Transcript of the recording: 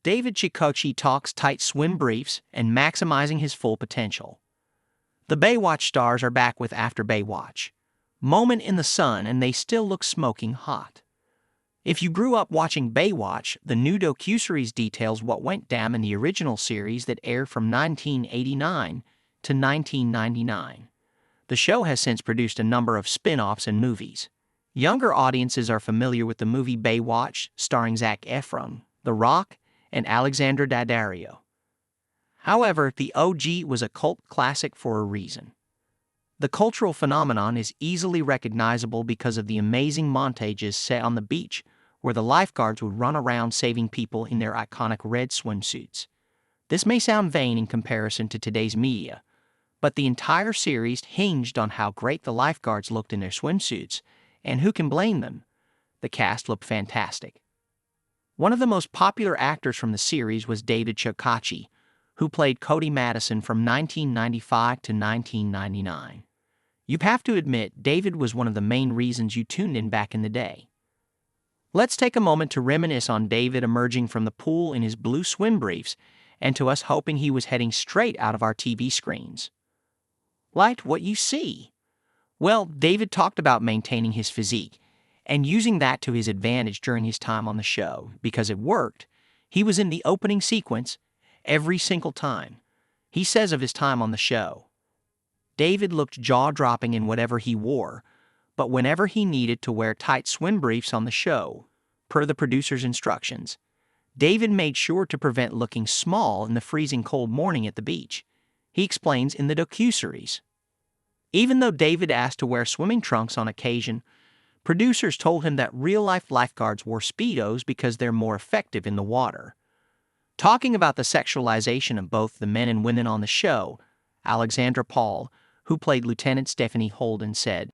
David Chikochi talks tight swim briefs and maximizing his full potential. The Baywatch stars are back with After Baywatch. Moment in the sun and they still look smoking hot. If you grew up watching Baywatch, the new docuseries details what went down in the original series that aired from 1989 to 1999. The show has since produced a number of spin-offs and movies. Younger audiences are familiar with the movie Baywatch, starring Zac Efron, The Rock, and Alexandra Daddario. However, the OG was a cult classic for a reason. The cultural phenomenon is easily recognizable because of the amazing montages set on the beach where the lifeguards would run around saving people in their iconic red swimsuits. This may sound vain in comparison to today's media, but the entire series hinged on how great the lifeguards looked in their swimsuits, and who can blame them? The cast looked fantastic. One of the most popular actors from the series was David Chikochi, who played Cody Madison from 1995 to 1999. You have to admit, David was one of the main reasons you tuned in back in the day. Let's take a moment to reminisce on David emerging from the pool in his blue swim briefs and to us hoping he was heading straight out of our TV screens. Like what you see. Well, David talked about maintaining his physique and using that to his advantage during his time on the show. Because it worked, he was in the opening sequence every single time. He says of his time on the show, David looked jaw-dropping in whatever he wore, but whenever he needed to wear tight swim briefs on the show, per the producer's instructions, David made sure to prevent looking small in the freezing cold morning at the beach. He explains in the docuseries. Even though David asked to wear swimming trunks on occasion, producers told him that real-life lifeguards wore Speedos because they're more effective in the water. Talking about the sexualization of both the men and women on the show, Alexandra Paul, who played Lieutenant Stephanie Holden, said,